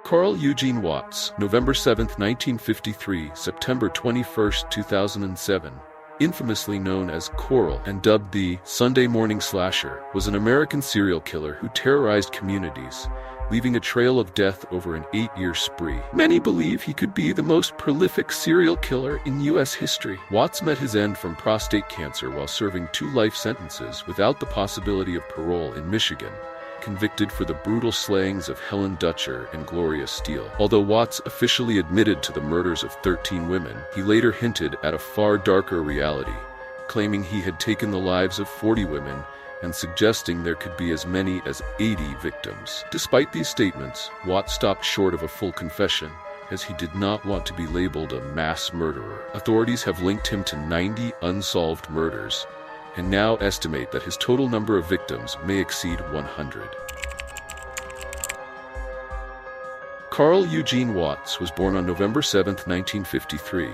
Carl Eugene Watts, November 7, 1953, September 21, 2007. Infamously known as Coral and dubbed the Sunday Morning Slasher, was an American serial killer who terrorized communities, leaving a trail of death over an 8-year spree. Many believe he could be the most prolific serial killer in U.S. history. Watts met his end from prostate cancer while serving 2 life sentences without the possibility of parole in Michigan, convicted for the brutal slayings of Helen Dutcher and Gloria Steele. Although Watts officially admitted to the murders of 13 women, he later hinted at a far darker reality, claiming he had taken the lives of 40 women and suggesting there could be as many as 80 victims. Despite these statements, Watts stopped short of a full confession, as he did not want to be labeled a mass murderer. Authorities have linked him to 90 unsolved murders, and now estimate that his total number of victims may exceed 100. Carl Eugene Watts was born on November 7, 1953,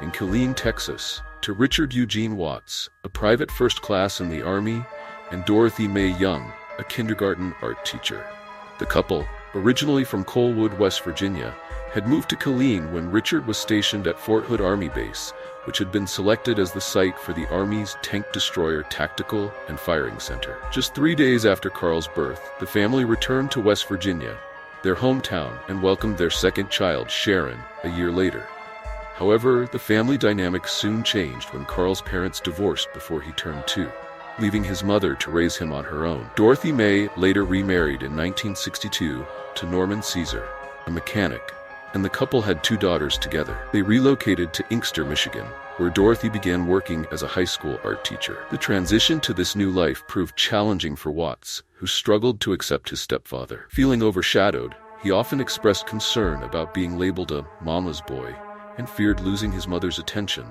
in Killeen, Texas, to Richard Eugene Watts, a private first class in the Army, and Dorothy Mae Young, a kindergarten art teacher. The couple, originally from Coalwood, West Virginia, had moved to Killeen when Richard was stationed at Fort Hood Army Base, which had been selected as the site for the Army's Tank Destroyer Tactical and Firing Center. Just 3 days after Carl's birth, the family returned to West Virginia, their hometown, and welcomed their second child, Sharon, a year later. However, the family dynamic soon changed when Carl's parents divorced before he turned 2, leaving his mother to raise him on her own. Dorothy Mae later remarried in 1962 to Norman Caesar, a mechanic, and the couple had 2 daughters together. They relocated to Inkster, Michigan, where Dorothy began working as a high school art teacher. The transition to this new life proved challenging for Watts, who struggled to accept his stepfather. Feeling overshadowed, he often expressed concern about being labeled a mama's boy and feared losing his mother's attention,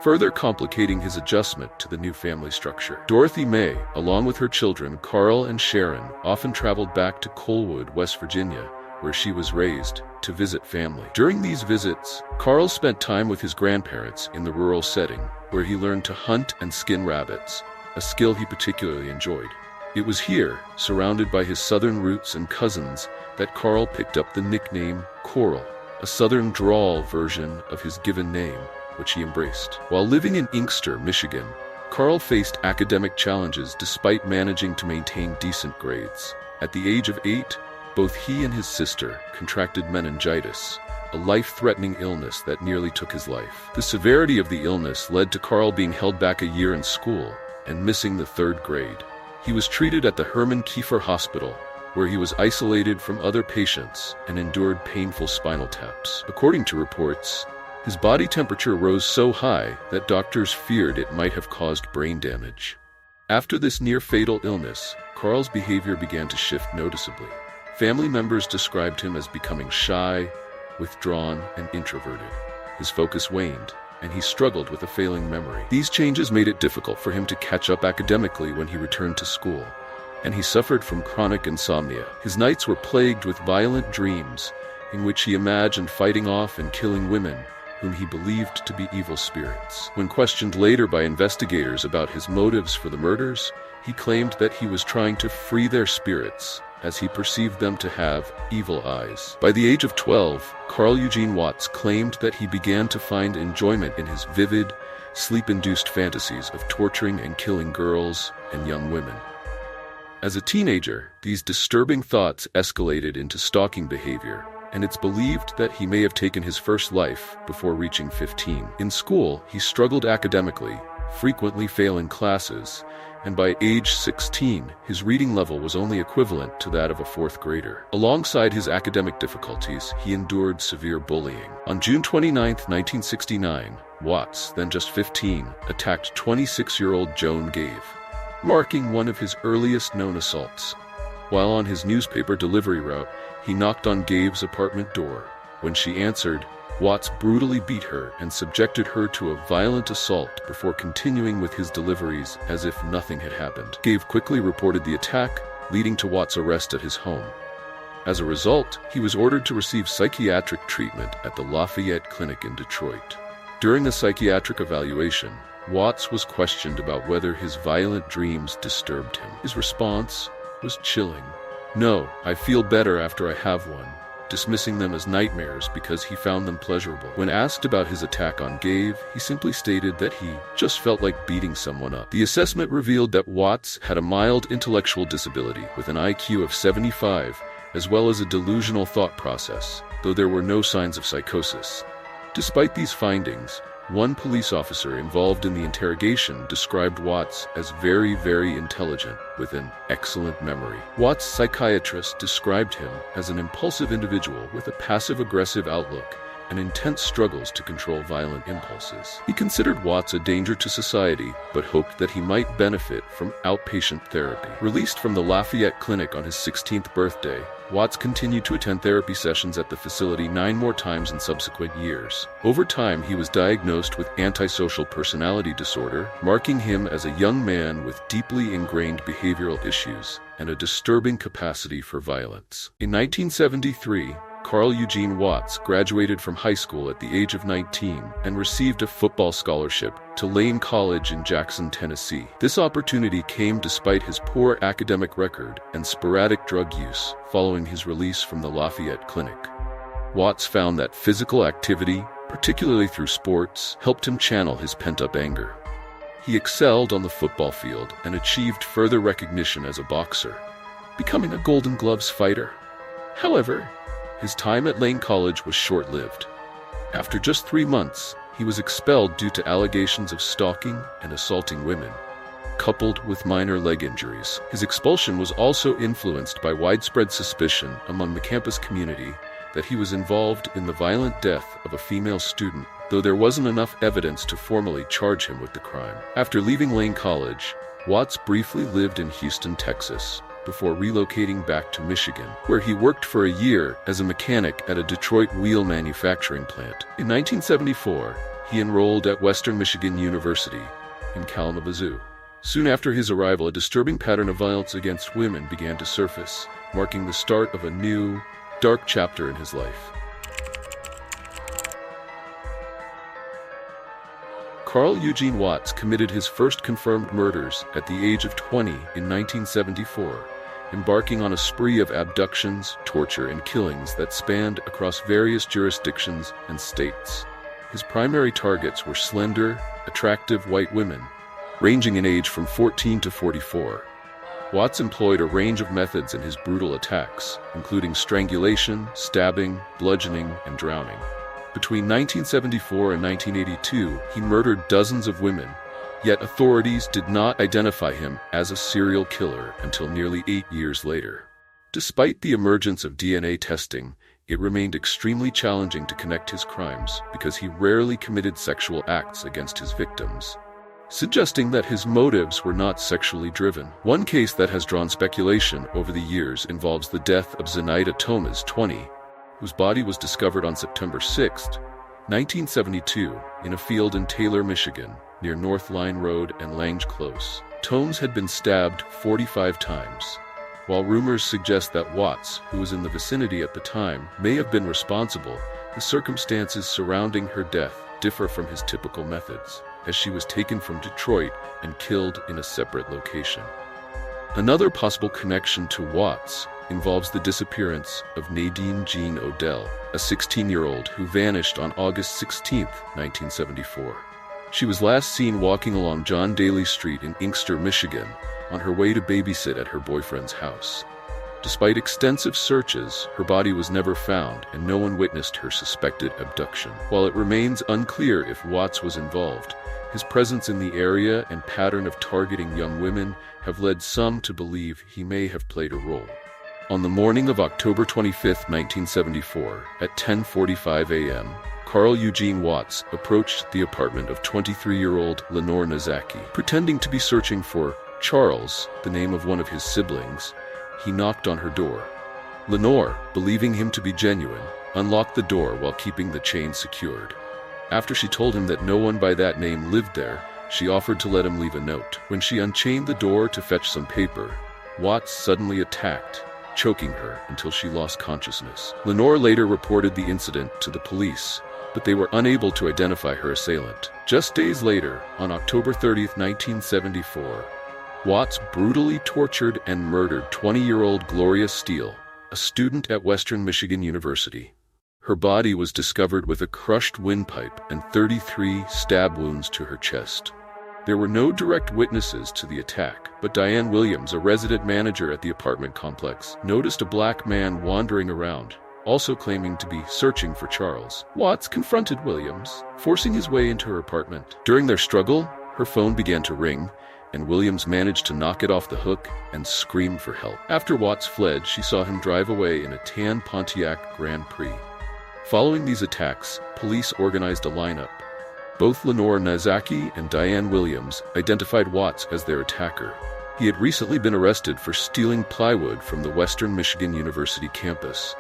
further complicating his adjustment to the new family structure. Dorothy Mae, along with her children Carl and Sharon, often traveled back to Coalwood, West Virginia, where she was raised, to visit family. During these visits, Carl spent time with his grandparents in the rural setting, where he learned to hunt and skin rabbits, a skill he particularly enjoyed. It was here, surrounded by his southern roots and cousins, that Carl picked up the nickname Coral, a southern drawl version of his given name, which he embraced. While living in Inkster, Michigan, Carl faced academic challenges despite managing to maintain decent grades. At the age of 8, both he and his sister contracted meningitis, a life-threatening illness that nearly took his life. The severity of the illness led to Carl being held back a year in school and missing the 3rd grade. He was treated at the Herman Kiefer Hospital, where he was isolated from other patients and endured painful spinal taps. According to reports, his body temperature rose so high that doctors feared it might have caused brain damage. After this near-fatal illness, Carl's behavior began to shift noticeably. Family members described him as becoming shy, withdrawn, and introverted. His focus waned, and he struggled with a failing memory. These changes made it difficult for him to catch up academically when he returned to school, and he suffered from chronic insomnia. His nights were plagued with violent dreams, in which he imagined fighting off and killing women whom he believed to be evil spirits. When questioned later by investigators about his motives for the murders, he claimed that he was trying to free their spirits, as he perceived them to have evil eyes. By the age of 12, Carl Eugene Watts claimed that he began to find enjoyment in his vivid, sleep-induced fantasies of torturing and killing girls and young women. As a teenager, these disturbing thoughts escalated into stalking behavior, and it's believed that he may have taken his first life before reaching 15. In school, he struggled academically, frequently failing classes, and by age 16, his reading level was only equivalent to that of a 4th grader. Alongside his academic difficulties, he endured severe bullying. On June 29, 1969, Watts, then just 15, attacked 26-year-old Joan Gave, marking one of his earliest known assaults. While on his newspaper delivery route, he knocked on Gave's apartment door. When she answered, Watts brutally beat her and subjected her to a violent assault before continuing with his deliveries as if nothing had happened. Gave quickly reported the attack, leading to Watts' arrest at his home. As a result, he was ordered to receive psychiatric treatment at the Lafayette Clinic in Detroit. During the psychiatric evaluation, Watts was questioned about whether his violent dreams disturbed him. His response was chilling. "No, I feel better after I have one," dismissing them as nightmares because he found them pleasurable. When asked about his attack on Gabe, he simply stated that he just felt like beating someone up. The assessment revealed that Watts had a mild intellectual disability with an IQ of 75, as well as a delusional thought process, though there were no signs of psychosis. Despite these findings, one police officer involved in the interrogation described Watts as very, very intelligent, with an excellent memory. Watts' psychiatrist described him as an impulsive individual with a passive-aggressive outlook and intense struggles to control violent impulses. He considered Watts a danger to society, but hoped that he might benefit from outpatient therapy. Released from the Lafayette Clinic on his 16th birthday, Watts continued to attend therapy sessions at the facility 9 more times in subsequent years. Over time, he was diagnosed with antisocial personality disorder, marking him as a young man with deeply ingrained behavioral issues and a disturbing capacity for violence. In 1973, Carl Eugene Watts graduated from high school at the age of 19 and received a football scholarship to Lane College in Jackson, Tennessee. This opportunity came despite his poor academic record and sporadic drug use following his release from the Lafayette Clinic. Watts found that physical activity, particularly through sports, helped him channel his pent-up anger. He excelled on the football field and achieved further recognition as a boxer, becoming a Golden Gloves fighter. However, his time at Lane College was short-lived. After just 3 months, he was expelled due to allegations of stalking and assaulting women, coupled with minor leg injuries. His expulsion was also influenced by widespread suspicion among the campus community that he was involved in the violent death of a female student, though there wasn't enough evidence to formally charge him with the crime. After leaving Lane College, Watts briefly lived in Houston, Texas, before relocating back to Michigan, where he worked for a year as a mechanic at a Detroit wheel manufacturing plant. In 1974, he enrolled at Western Michigan University in Kalamazoo. Soon after his arrival, a disturbing pattern of violence against women began to surface, marking the start of a new, dark chapter in his life. Carl Eugene Watts committed his first confirmed murders at the age of 20 in 1974, embarking on a spree of abductions, torture, and killings that spanned across various jurisdictions and states. His primary targets were slender, attractive white women, ranging in age from 14 to 44. Watts employed a range of methods in his brutal attacks, including strangulation, stabbing, bludgeoning, and drowning. Between 1974 and 1982, he murdered dozens of women, yet authorities did not identify him as a serial killer until nearly 8 years later. Despite the emergence of DNA testing, it remained extremely challenging to connect his crimes because he rarely committed sexual acts against his victims, suggesting that his motives were not sexually driven. One case that has drawn speculation over the years involves the death of Zenaida Thomas, 20, whose body was discovered on September 6, 1972, in a field in Taylor, Michigan, near North Line Road and Lange Close. Tomes had been stabbed 45 times. While rumors suggest that Watts, who was in the vicinity at the time, may have been responsible, the circumstances surrounding her death differ from his typical methods, as she was taken from Detroit and killed in a separate location. Another possible connection to Watts involves the disappearance of Nadine Jean Odell, a 16-year-old who vanished on August 16, 1974. She was last seen walking along John Daly Street in Inkster, Michigan, on her way to babysit at her boyfriend's house. Despite extensive searches, her body was never found, and no one witnessed her suspected abduction. While it remains unclear if Watts was involved, his presence in the area and pattern of targeting young women have led some to believe he may have played a role. On the morning of October 25, 1974, at 10:45 a.m., Carl Eugene Watts approached the apartment of 23-year-old Lenore Nazaki. Pretending to be searching for Charles, the name of one of his siblings, he knocked on her door. Lenore, believing him to be genuine, unlocked the door while keeping the chain secured. After she told him that no one by that name lived there, she offered to let him leave a note. When she unchained the door to fetch some paper, Watts suddenly attacked, choking her until she lost consciousness. Lenore later reported the incident to the police, but they were unable to identify her assailant. Just days later, on October 30, 1974, Watts brutally tortured and murdered 20-year-old Gloria Steele, a student at Western Michigan University. Her body was discovered with a crushed windpipe and 33 stab wounds to her chest. There were no direct witnesses to the attack, but Diane Williams, a resident manager at the apartment complex, noticed a black man wandering around, also claiming to be searching for Charles. Watts confronted Williams, forcing his way into her apartment. During their struggle, her phone began to ring, and Williams managed to knock it off the hook and scream for help. After Watts fled, she saw him drive away in a tan Pontiac Grand Prix. Following these attacks, police organized a lineup. Both Lenore Nazaki and Diane Williams identified Watts as their attacker. He had recently been arrested for stealing plywood from the Western Michigan University campus.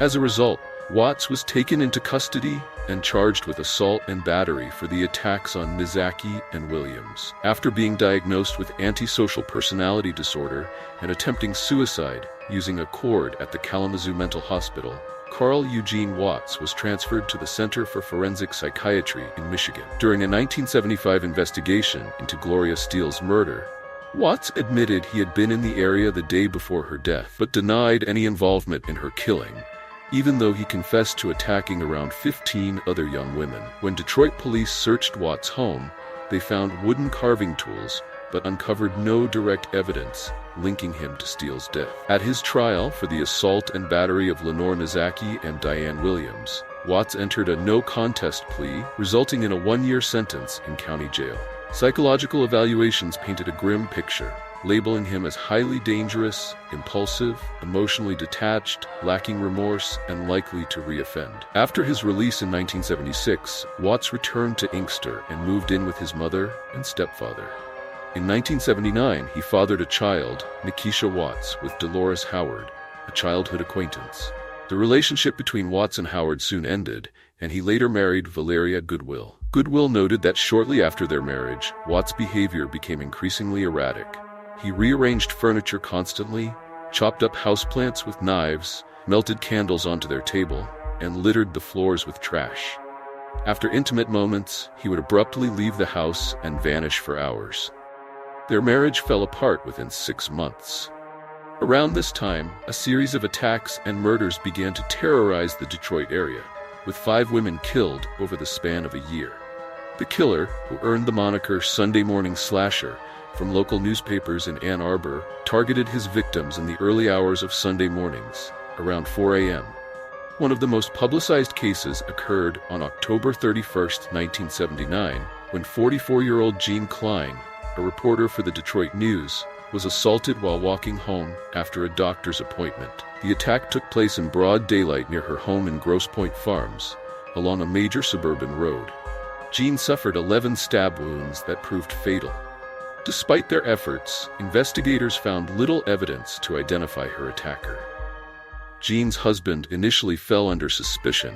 As a result, Watts was taken into custody and charged with assault and battery for the attacks on Nazaki and Williams. After being diagnosed with antisocial personality disorder and attempting suicide using a cord at the Kalamazoo Mental Hospital, Carl Eugene Watts was transferred to the Center for Forensic Psychiatry in Michigan. During a 1975 investigation into Gloria Steele's murder, Watts admitted he had been in the area the day before her death, but denied any involvement in her killing, even though he confessed to attacking around 15 other young women. When Detroit police searched Watts' home, they found wooden carving tools, but uncovered no direct evidence linking him to Steele's death. At his trial for the assault and battery of Lenore Nazaki and Diane Williams, Watts entered a no-contest plea, resulting in a 1-year sentence in county jail. Psychological evaluations painted a grim picture, labeling him as highly dangerous, impulsive, emotionally detached, lacking remorse, and likely to reoffend. After his release in 1976, Watts returned to Inkster and moved in with his mother and stepfather. In 1979, he fathered a child, Nikisha Watts, with Dolores Howard, a childhood acquaintance. The relationship between Watts and Howard soon ended, and he later married Valeria Goodwill. Goodwill noted that shortly after their marriage, Watts' behavior became increasingly erratic. He rearranged furniture constantly, chopped up houseplants with knives, melted candles onto their table, and littered the floors with trash. After intimate moments, he would abruptly leave the house and vanish for hours. Their marriage fell apart within 6 months. Around this time, a series of attacks and murders began to terrorize the Detroit area, with 5 women killed over the span of a year. The killer, who earned the moniker Sunday Morning Slasher from local newspapers in Ann Arbor, targeted his victims in the early hours of Sunday mornings, around 4 a.m. One of the most publicized cases occurred on October 31, 1979, when 44-year-old Jean Klein, a reporter for the Detroit News, was assaulted while walking home after a doctor's appointment. The attack took place in broad daylight near her home in Grosse Pointe Farms, along a major suburban road. Jean suffered 11 stab wounds that proved fatal. Despite their efforts, investigators found little evidence to identify her attacker. Jean's husband initially fell under suspicion,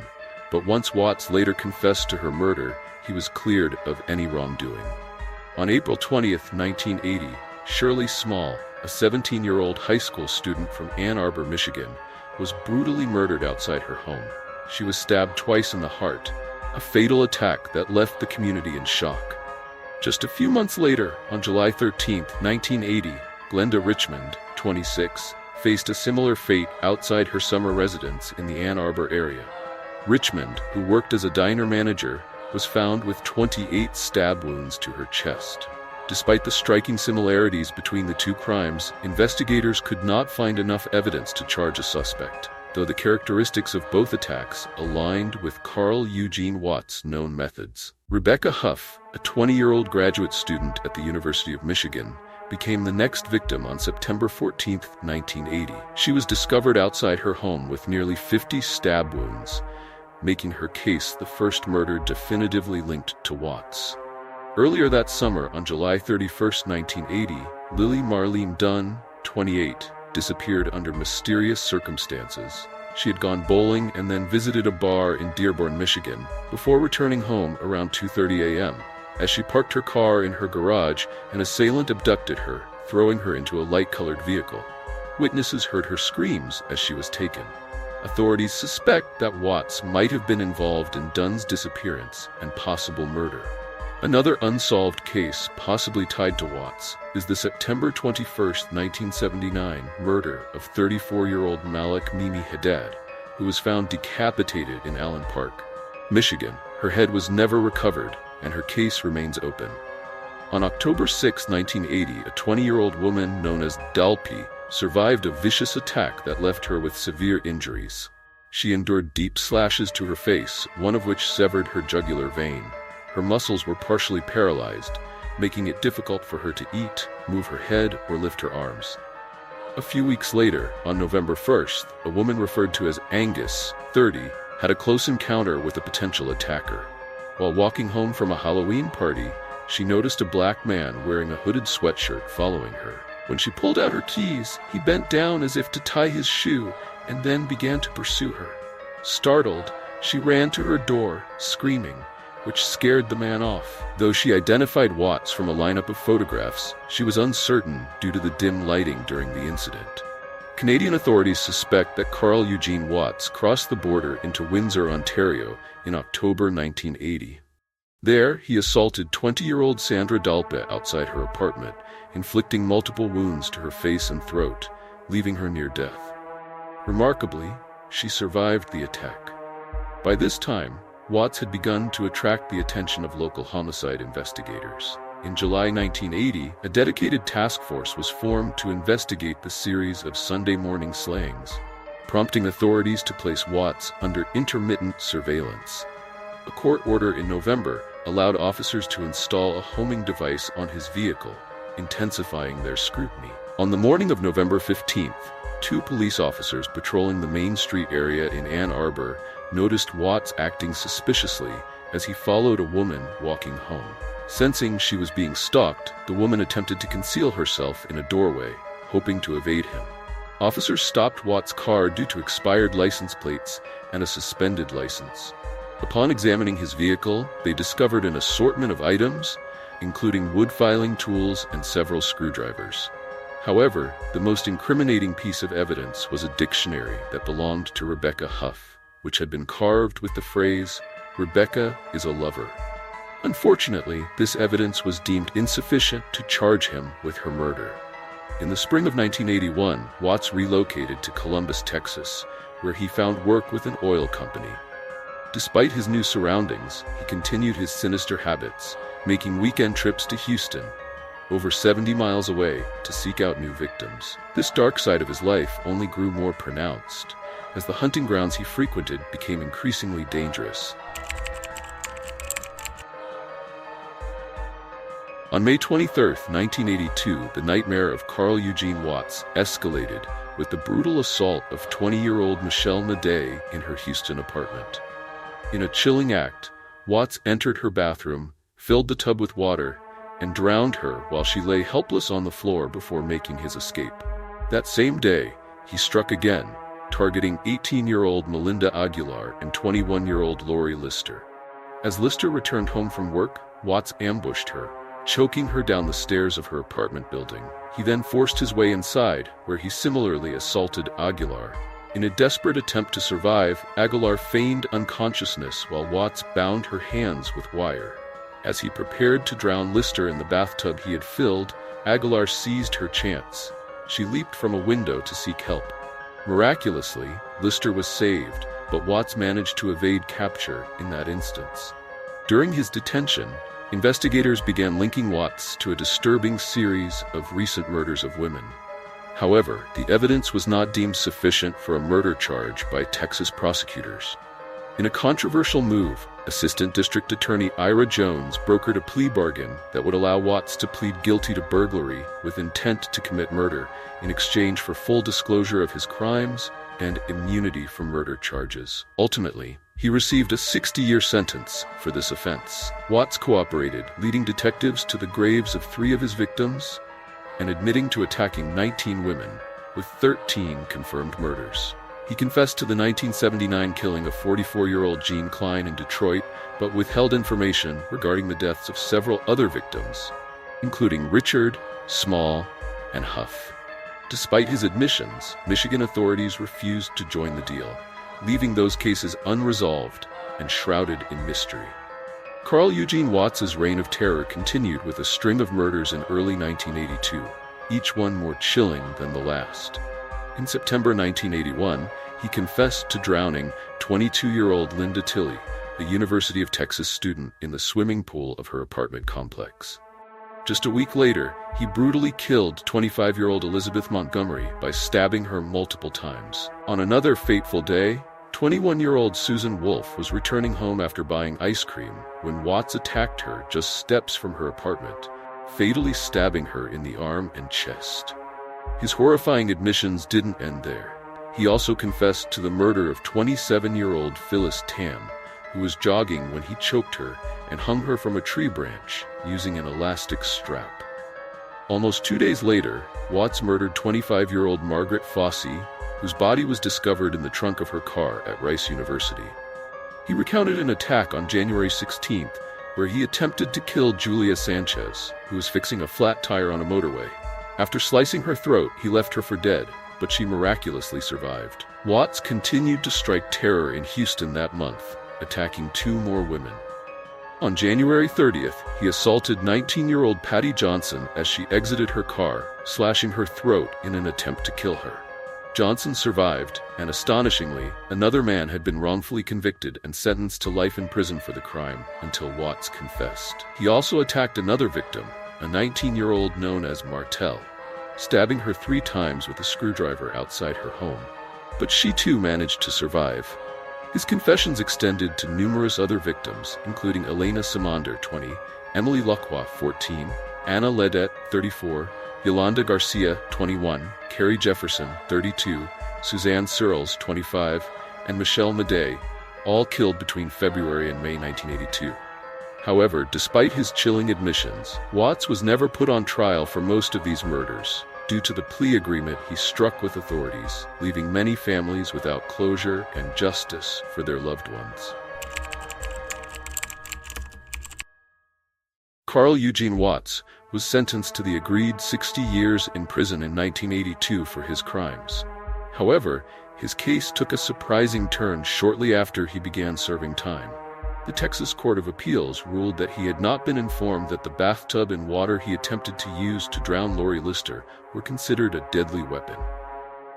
but once Watts later confessed to her murder, he was cleared of any wrongdoing. On April 20, 1980, Shirley Small, a 17-year-old high school student from Ann Arbor, Michigan, was brutally murdered outside her home. She was stabbed twice in the heart, a fatal attack that left the community in shock. Just a few months later, on July 13, 1980, Glenda Richmond, 26, faced a similar fate outside her summer residence in the Ann Arbor area. Richmond, who worked as a diner manager, was found with 28 stab wounds to her chest. Despite the striking similarities between the two crimes, investigators could not find enough evidence to charge a suspect, though the characteristics of both attacks aligned with Carl Eugene Watts' known methods. Rebecca Huff, a 20-year-old graduate student at the University of Michigan, became the next victim on September 14, 1980. She was discovered outside her home with nearly 50 stab wounds, making her case the first murder definitively linked to Watts. Earlier that summer, on July 31, 1980, Lily Marlene Dunn, 28, disappeared under mysterious circumstances. She had gone bowling and then visited a bar in Dearborn, Michigan, before returning home around 2:30 a.m. As she parked her car in her garage, an assailant abducted her, throwing her into a light-colored vehicle. Witnesses heard her screams as she was taken. Authorities suspect that Watts might have been involved in Dunn's disappearance and possible murder. Another unsolved case, possibly tied to Watts, is the September 21, 1979 murder of 34-year-old Malik Mimi Haddad, who was found decapitated in Allen Park, Michigan. Her head was never recovered, and her case remains open. On October 6, 1980, a 20-year-old woman known as Dalpi survived a vicious attack that left her with severe injuries. She endured deep slashes to her face, one of which severed her jugular vein. Her muscles were partially paralyzed, making it difficult for her to eat, move her head, or lift her arms. A few weeks later, on November 1st, a woman referred to as Angus, 30, had a close encounter with a potential attacker. While walking home from a Halloween party, she noticed a black man wearing a hooded sweatshirt following her. When she pulled out her keys, he bent down as if to tie his shoe and then began to pursue her. Startled, she ran to her door, screaming, which scared the man off. Though she identified Watts from a lineup of photographs, she was uncertain due to the dim lighting during the incident. Canadian authorities suspect that Carl Eugene Watts crossed the border into Windsor, Ontario in October 1980. There, he assaulted 20-year-old Sandra Dalpe outside her apartment, inflicting multiple wounds to her face and throat, leaving her near death. Remarkably, she survived the attack. By this time, Watts had begun to attract the attention of local homicide investigators. In July 1980, a dedicated task force was formed to investigate the series of Sunday morning slayings, prompting authorities to place Watts under intermittent surveillance. A court order in November allowed officers to install a homing device on his vehicle, intensifying their scrutiny. On the morning of November 15th, two police officers patrolling the Main Street area in Ann Arbor noticed Watts acting suspiciously as he followed a woman walking home. Sensing she was being stalked, the woman attempted to conceal herself in a doorway, hoping to evade him. Officers stopped Watts' car due to expired license plates and a suspended license. Upon examining his vehicle, they discovered an assortment of items, including wood filing tools and several screwdrivers. However, the most incriminating piece of evidence was a dictionary that belonged to Rebecca Huff, which had been carved with the phrase, "Rebecca is a lover." Unfortunately, this evidence was deemed insufficient to charge him with her murder. In the spring of 1981, Watts relocated to Columbus, Texas, where he found work with an oil company. Despite his new surroundings, he continued his sinister habits, making weekend trips to Houston, over 70 miles away, to seek out new victims. This dark side of his life only grew more pronounced, as the hunting grounds he frequented became increasingly dangerous. On May 23, 1982, the nightmare of Carl Eugene Watts escalated with the brutal assault of 20-year-old Michelle Madej in her Houston apartment. In a chilling act, Watts entered her bathroom, filled the tub with water, and drowned her while she lay helpless on the floor before making his escape. That same day, he struck again, targeting 18-year-old Melinda Aguilar and 21-year-old Lori Lister. As Lister returned home from work, Watts ambushed her, choking her down the stairs of her apartment building. He then forced his way inside, where he similarly assaulted Aguilar. In a desperate attempt to survive, Aguilar feigned unconsciousness while Watts bound her hands with wire. As he prepared to drown Lister in the bathtub he had filled, Aguilar seized her chance. She leaped from a window to seek help. Miraculously, Lister was saved, but Watts managed to evade capture in that instance. During his detention, investigators began linking Watts to a disturbing series of recent murders of women. However, the evidence was not deemed sufficient for a murder charge by Texas prosecutors. In a controversial move, Assistant District Attorney Ira Jones brokered a plea bargain that would allow Watts to plead guilty to burglary with intent to commit murder in exchange for full disclosure of his crimes and immunity from murder charges. Ultimately, he received a 60-year sentence for this offense. Watts cooperated, leading detectives to the graves of 3 of his victims and admitting to attacking 19 women, with 13 confirmed murders. He confessed to the 1979 killing of 44-year-old Jean Klein in Detroit, but withheld information regarding the deaths of several other victims, including Richard, Small, and Huff. Despite his admissions, Michigan authorities refused to join the deal, leaving those cases unresolved and shrouded in mystery. Carl Eugene Watts' reign of terror continued with a string of murders in early 1982, each one more chilling than the last. In September 1981, he confessed to drowning 22-year-old Linda Tilley, a University of Texas student, in the swimming pool of her apartment complex. Just a week later, he brutally killed 25-year-old Elizabeth Montgomery by stabbing her multiple times. On another fateful day, 21-year-old Susan Wolfe was returning home after buying ice cream when Watts attacked her just steps from her apartment, fatally stabbing her in the arm and chest. His horrifying admissions didn't end there. He also confessed to the murder of 27-year-old Phyllis Tam, who was jogging when he choked her and hung her from a tree branch using an elastic strap. Almost 2 days later, Watts murdered 25-year-old Margaret Fossey, whose body was discovered in the trunk of her car at Rice University. He recounted an attack on January 16th, where he attempted to kill Julia Sanchez, who was fixing a flat tire on a motorway. After slicing her throat, he left her for dead, but she miraculously survived. Watts continued to strike terror in Houston that month, attacking 2 more women. On January 30th, he assaulted 19-year-old Patty Johnson as she exited her car, slashing her throat in an attempt to kill her. Johnson survived, and astonishingly, another man had been wrongfully convicted and sentenced to life in prison for the crime until Watts confessed. He also attacked another victim, a 19-year-old known as Martell, stabbing her 3 times with a screwdriver outside her home. But she too managed to survive. His confessions extended to numerous other victims, including Elena Samander, 20, Emily Lacroix, 14, Anna Ledet, 34, Yolanda Garcia, 21, Carrie Jefferson, 32, Suzanne Searles, 25, and Michelle Madej, all killed between February and May 1982. However, despite his chilling admissions, Watts was never put on trial for most of these murders, due to the plea agreement he struck with authorities, leaving many families without closure and justice for their loved ones. Carl Eugene Watts was sentenced to the agreed 60 years in prison in 1982 for his crimes. However, his case took a surprising turn shortly after he began serving time. The Texas Court of Appeals ruled that he had not been informed that the bathtub and water he attempted to use to drown Lori Lister were considered a deadly weapon.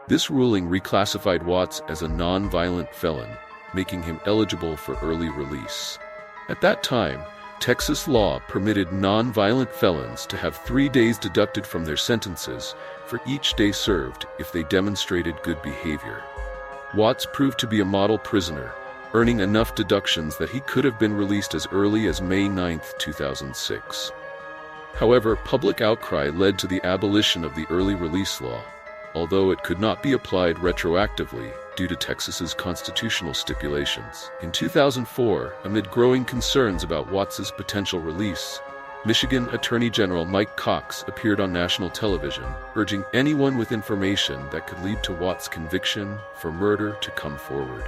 This ruling reclassified Watts as a non-violent felon, making him eligible for early release. At that time, Texas law permitted non-violent felons to have 3 days deducted from their sentences for each day served if they demonstrated good behavior. Watts proved to be a model prisoner, earning enough deductions that he could have been released as early as May 9, 2006. However, public outcry led to the abolition of the early release law, although it could not be applied retroactively due to Texas's constitutional stipulations. In 2004, amid growing concerns about Watts's potential release, Michigan Attorney General Mike Cox appeared on national television, urging anyone with information that could lead to Watts' conviction for murder to come forward.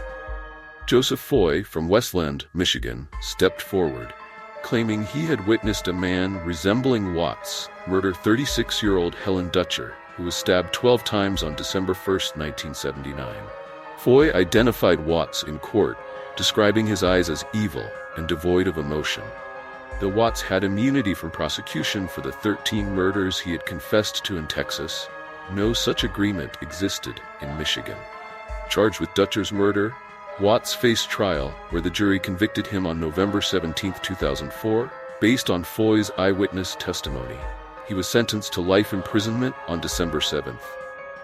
Joseph Foy from Westland, Michigan, stepped forward, claiming he had witnessed a man resembling Watts murder 36-year-old Helen Dutcher, who was stabbed 12 times on December 1, 1979. Foy identified Watts in court, describing his eyes as evil and devoid of emotion. Though Watts had immunity from prosecution for the 13 murders he had confessed to in Texas, no such agreement existed in Michigan. Charged with Dutcher's murder, Watts faced trial, where the jury convicted him on November 17, 2004, based on Foy's eyewitness testimony. He was sentenced to life imprisonment on December 7th.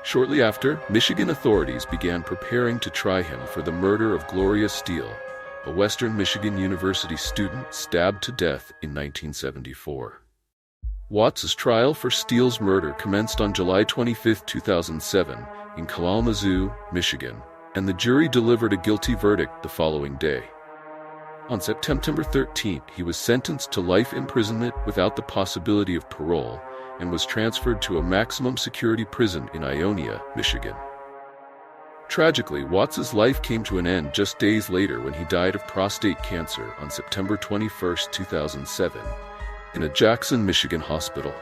Shortly after, Michigan authorities began preparing to try him for the murder of Gloria Steele, a Western Michigan University student stabbed to death in 1974. Watts's trial for Steele's murder commenced on July 25, 2007, in Kalamazoo, Michigan, and the jury delivered a guilty verdict the following day. On September 13, he was sentenced to life imprisonment without the possibility of parole and was transferred to a maximum security prison in Ionia, Michigan. Tragically, Watts's life came to an end just days later when he died of prostate cancer on September 21, 2007, in a Jackson, Michigan hospital.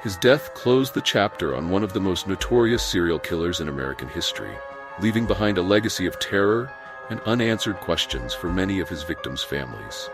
His death closed the chapter on one of the most notorious serial killers in American history, leaving behind a legacy of terror and unanswered questions for many of his victims' families.